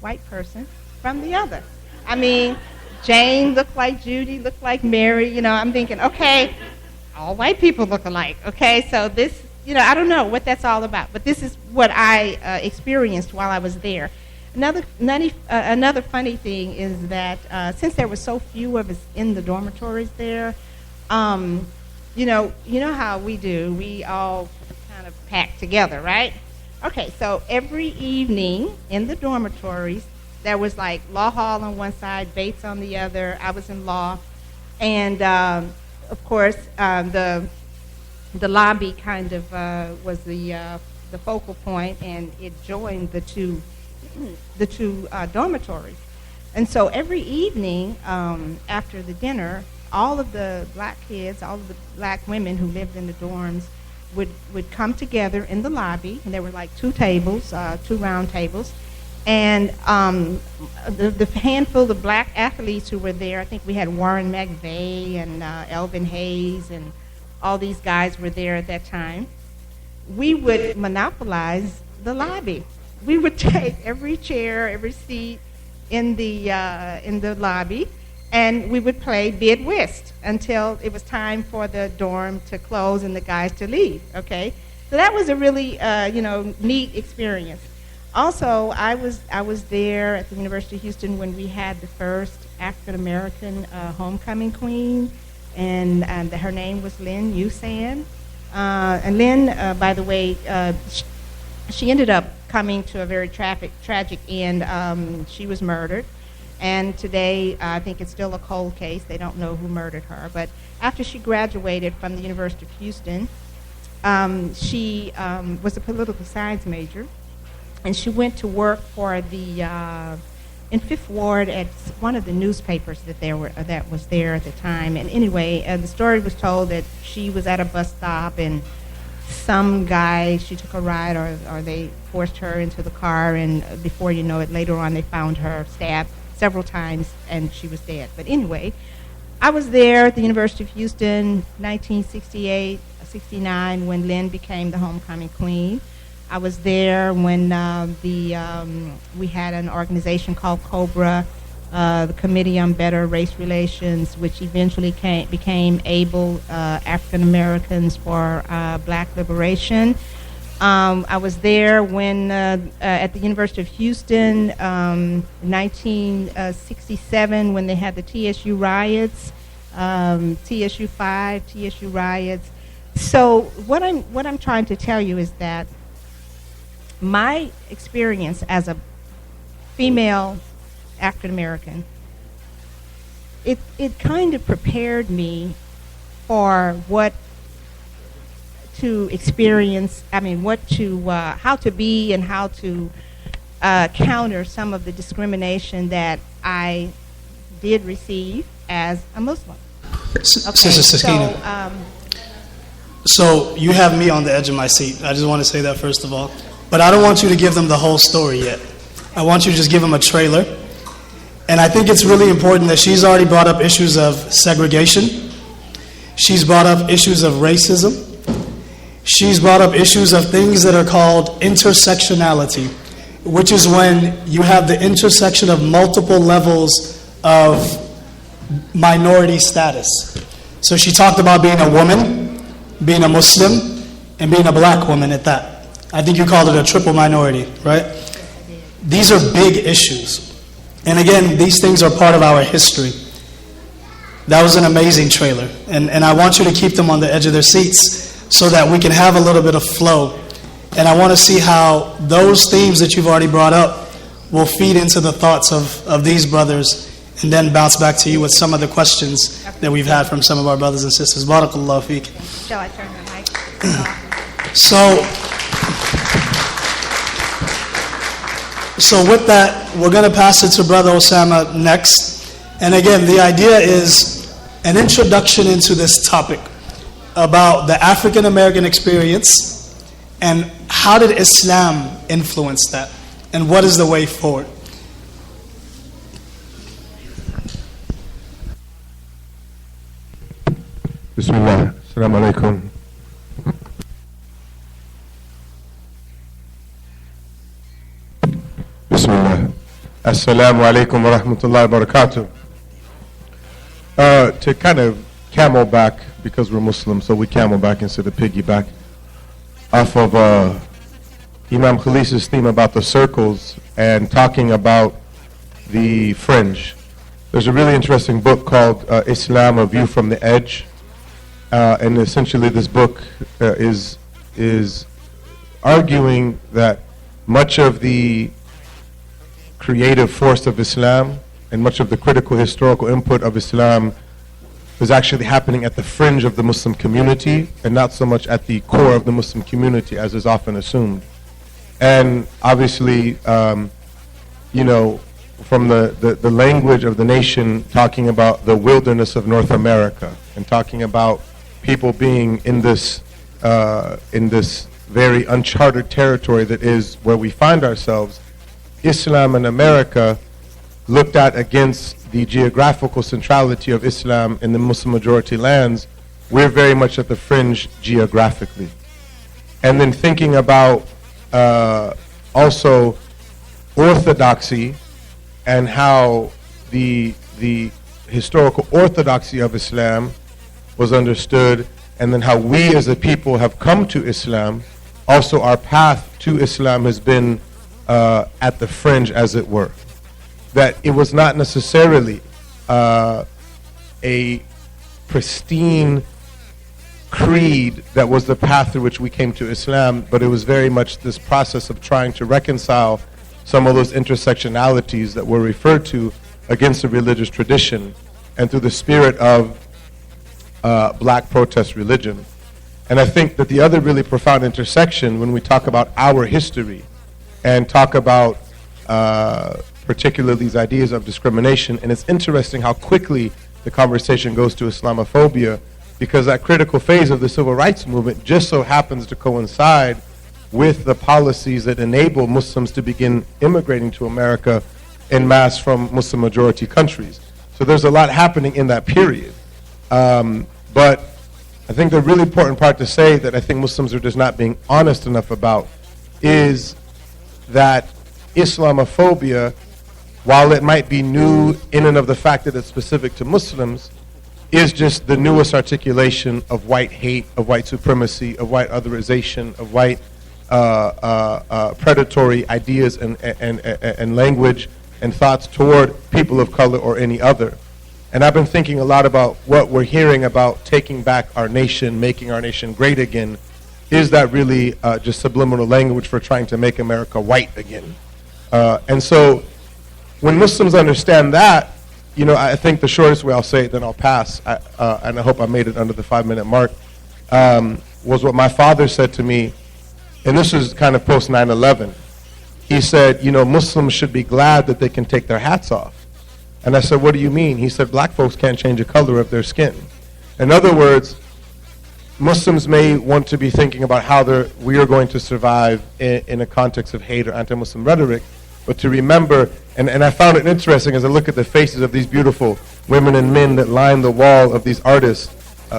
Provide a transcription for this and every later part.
white person from the other. I mean, Jane looked like Judy, looked like Mary. You know, I'm thinking, okay, all white people look alike. Okay, so this, you know, I don't know what that's all about, but this is what I experienced while I was there. Another funny thing is that since there were so few of us in the dormitories there, you know how we do. We all kind of pack together, right? Okay, so every evening in the dormitories, there was like Law Hall on one side, Bates on the other. I was in law, and of course the lobby kind of was the focal point, and it joined the two dormitories. And so every evening after the dinner, all of the black kids, all of the black women who lived in the dorms would come together in the lobby, and there were like two round tables, and the handful of black athletes who were there, I think we had Warren McVeigh and Elvin Hayes, and all these guys were there at that time. We would monopolize the lobby. We would take every chair, every seat in the lobby, and we would play bid whist until it was time for the dorm to close and the guys to leave. Okay, so that was a really neat experience. Also, I was there at the University of Houston when we had the first African American homecoming queen, and her name was Lynn Usan. And Lynn, by the way, she ended up coming to a very tragic end. She was murdered. And today, I think it's still a cold case. They don't know who murdered her. But after she graduated from the University of Houston, she was a political science major, and she went to work for in Fifth Ward at one of the newspapers that was there at the time. And anyway, the story was told that she was at a bus stop, and some guy, she took a ride, or they forced her into the car, and before you know it, later on they found her stabbed several times, and she was dead. But anyway, I was there at the University of Houston, 1968, 69, when Lynn became the homecoming queen. I was there when we had an organization called COBRA, the Committee on Better Race Relations, which eventually became ABLE, African Americans for Black Liberation. I was there when at the University of Houston, 1967, when they had the TSU riots, TSU 5, TSU riots. So what I'm trying to tell you is that my experience as a female African American, it kind of prepared me for what to experience. I mean, how to be and how to counter some of the discrimination that I did receive as a Muslim. Okay, Sister Sakinah. So you have me on the edge of my seat. I just want to say that first of all. But I don't want you to give them the whole story yet. I want you to just give them a trailer. And I think it's really important that she's already brought up issues of segregation. She's brought up issues of racism. She's brought up issues of things that are called intersectionality, which is when you have the intersection of multiple levels of minority status. So she talked about being a woman, being a Muslim, and being a black woman at that. I think you called it a triple minority, right? These are big issues. And again, these things are part of our history. That was an amazing trailer. And I want you to keep them on the edge of their seats so that we can have a little bit of flow. And I want to see how those themes that you've already brought up will feed into the thoughts of these brothers, and then bounce back to you with some of the questions that we've had from some of our brothers and sisters. Barakallahu feek. Shall I turn the mic So with that, we're going to pass it to Brother Usama next. And again, the idea is an introduction into this topic about the African American experience and how did Islam influence that, and what is the way forward. Bismillah. Assalamu alaikum. Bismillah. Assalamu alaikum wa rahmatullahi wa barakatuh. To kind of camel back, because we're Muslim, so we camel back instead of piggyback, off of Imam Khalis's theme about the circles and talking about the fringe. There's a really interesting book called Islam, A View from the Edge. And essentially this book is arguing that much of the creative force of Islam and much of the critical historical input of Islam is actually happening at the fringe of the Muslim community and not so much at the core of the Muslim community as is often assumed. And obviously, you know, from the language of the nation talking about the wilderness of North America and talking about people being in this very uncharted territory that is where we find ourselves, Islam in America looked at against the geographical centrality of Islam in the Muslim majority lands, we're very much at the fringe geographically. And then thinking about also orthodoxy and how the historical orthodoxy of Islam was understood, and then how we as a people have come to Islam. Also our path to Islam has been at the fringe, as it were. That it was not necessarily a pristine creed that was the path through which we came to Islam, but it was very much this process of trying to reconcile some of those intersectionalities that were referred to against the religious tradition and through the spirit of black protest religion. And I think that the other really profound intersection when we talk about our history and talk about particularly these ideas of discrimination, and it's interesting how quickly the conversation goes to Islamophobia, because that critical phase of the civil rights movement just so happens to coincide with the policies that enable Muslims to begin immigrating to America en masse from Muslim majority countries. So there's a lot happening in that period. But I think the really important part to say that I think Muslims are just not being honest enough about is that Islamophobia, while it might be new in and of the fact that it's specific to Muslims, is just the newest articulation of white hate, of white supremacy, of white otherization, of white predatory ideas and language and thoughts toward people of color or any other. And I've been thinking a lot about what we're hearing about taking back our nation, making our nation great again. Is that really just subliminal language for trying to make America white again? And so when Muslims understand that, you know, I think the shortest way I'll say it, then I'll pass, and I hope I made it under the 5-minute mark, was what my father said to me, and this is kind of post 9/11. He said, you know, Muslims should be glad that they can take their hats off. And I said, what do you mean? He said, black folks can't change the color of their skin. In other words, Muslims may want to be thinking about how we are going to survive in a context of hate or anti-Muslim rhetoric, but to remember, and I found it interesting as I look at the faces of these beautiful women and men that line the wall of these artists,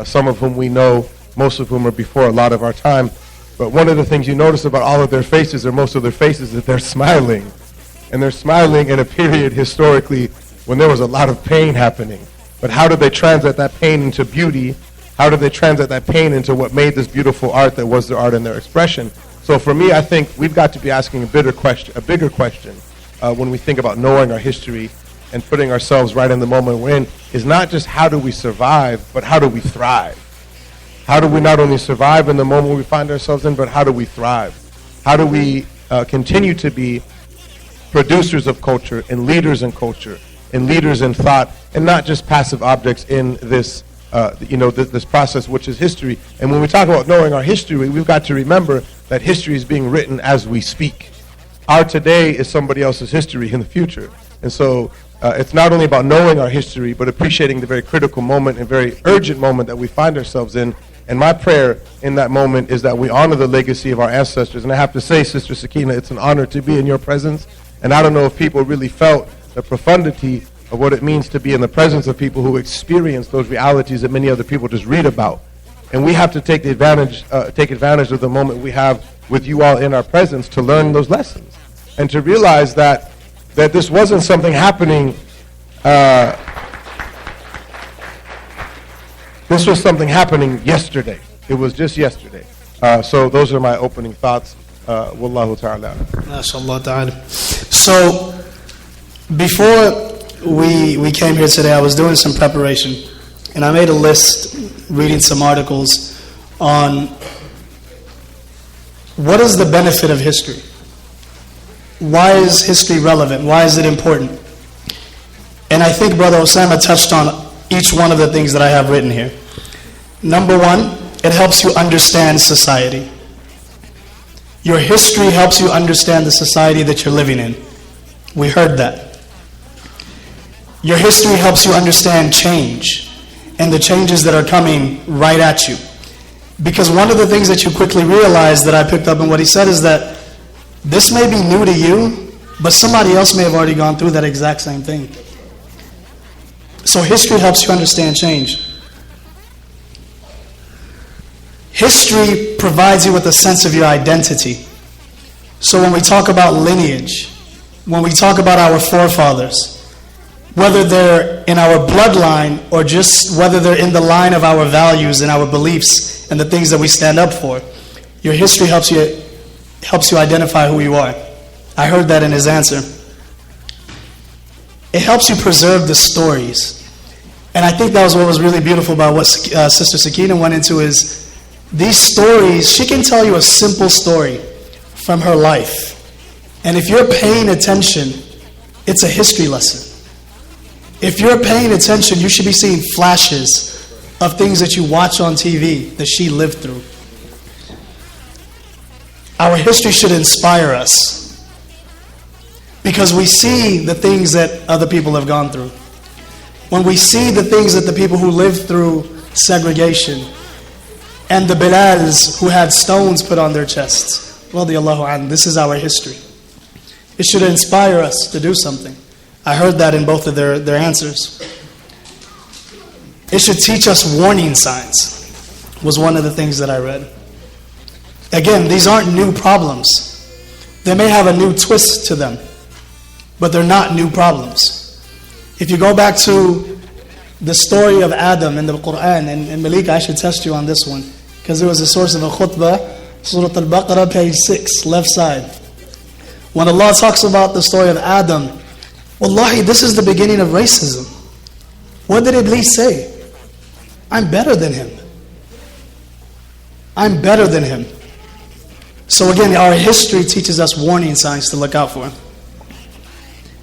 some of whom we know, most of whom are before a lot of our time. But one of the things you notice about all of their faces, or most of their faces, is that they're smiling. And they're smiling in a period historically when there was a lot of pain happening. But how did they translate that pain into beauty? How did they translate that pain into what made this beautiful art that was their art and their expression? So for me, I think we've got to be asking a bigger question when we think about knowing our history and putting ourselves right in the moment we're in, is not just how do we survive, but how do we thrive? How do we not only survive in the moment we find ourselves in, but how do we thrive? How do we continue to be producers of culture and leaders in culture and leaders in thought, and not just passive objects in this, this process, which is history. And when we talk about knowing our history, we've got to remember that history is being written as we speak. Our today is somebody else's history in the future. And so it's not only about knowing our history, but appreciating the very critical moment and very urgent moment that we find ourselves in. And my prayer in that moment is that we honor the legacy of our ancestors. And I have to say, Sister Sakinah, it's an honor to be in your presence. And I don't know if people really felt the profundity of what it means to be in the presence of people who experience those realities that many other people just read about. And we have to take advantage of the moment we have with you all in our presence to learn those lessons and to realize that that this wasn't something happening. This was something happening yesterday. It was just yesterday. So those are my opening thoughts. Wallahu ta'ala. MashaAllah ta'ala. So before we came here today, I was doing some preparation, and I made a list, reading some articles on what is the benefit of history. Why is history relevant? Why is it important? And I think Brother Usama touched on each one of the things that I have written here. Number one, it helps you understand society. Your history helps you understand the society that you're living in. We heard that. Your history helps you understand change and the changes that are coming right at you. Because one of the things that you quickly realize that I picked up in what he said is that this may be new to you, but somebody else may have already gone through that exact same thing. So history helps you understand change. History provides you with a sense of your identity. So when we talk about lineage, when we talk about our forefathers, whether they're in our bloodline or just whether they're in the line of our values and our beliefs and the things that we stand up for, your history helps you identify who you are. I heard that in his answer. It helps you preserve the stories. And I think that was what was really beautiful about what Sister Sakinah went into is these stories, she can tell you a simple story from her life. And if you're paying attention, it's a history lesson. If you're paying attention, you should be seeing flashes of things that you watch on TV that she lived through. Our history should inspire us because we see the things that other people have gone through. When we see the things that the people who lived through segregation and the Bilals who had stones put on their chests, radiyallahu anhu, this is our history. It should inspire us to do something. I heard that in both of their answers. It should teach us warning signs, was one of the things that I read. Again, these aren't new problems. They may have a new twist to them, but they're not new problems. If you go back to the story of Adam in the Quran, and Malika, I should test you on this one, because it was a source of a khutbah, Surah Al-Baqarah, page 6, left side. When Allah talks about the story of Adam, wallahi, this is the beginning of racism. What did Iblis say? I'm better than him. I'm better than him. So again, our history teaches us warning signs to look out for.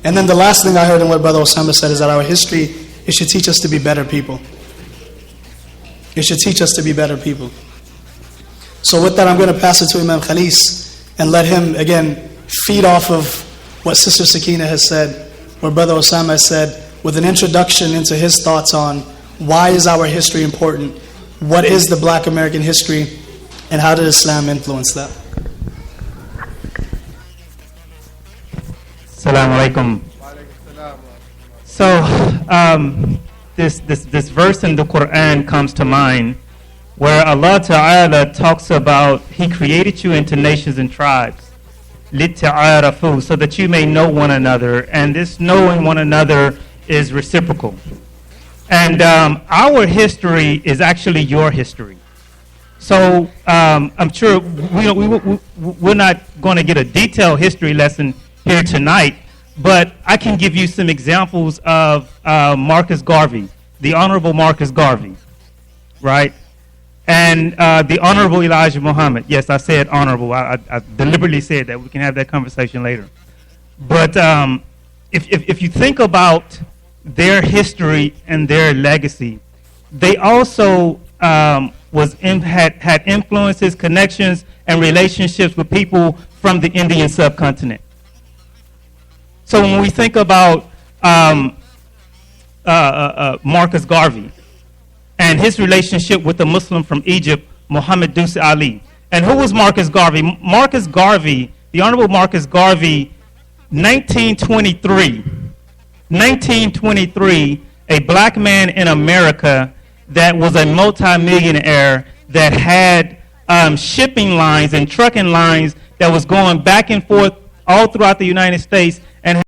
And then the last thing I heard in what Brother Usama said is that our history, it should teach us to be better people. It should teach us to be better people. So with that, I'm going to pass it to Imam Khalis and let him, again, feed off of what Sister Sakinah has said, what Brother Usama has said, with an introduction into his thoughts on why is our history important, what is the Black American history, and how did Islam influence that. Assalamu alaikum. So, this verse in the Quran comes to mind where Allah Ta'ala talks about He created you into nations and tribes لِتَعَارَفُوا, so that you may know one another, and this knowing one another is reciprocal. And our history is actually your history. So I'm sure we're not going to get a detailed history lesson here tonight, but I can give you some examples of Marcus Garvey, the Honorable Marcus Garvey, right? And the Honorable Elijah Muhammad. Yes, I said honorable. I deliberately said that. We can have that conversation later. But if you think about their history and their legacy, they also had influences, connections, and relationships with people from the Indian subcontinent. So when we think about Marcus Garvey and his relationship with the Muslim from Egypt, Muhammad Dusi Ali. And who was Marcus Garvey? Marcus Garvey, the Honorable Marcus Garvey, 1923, a black man in America that was a multimillionaire that had shipping lines and trucking lines that was going back and forth all throughout the United States and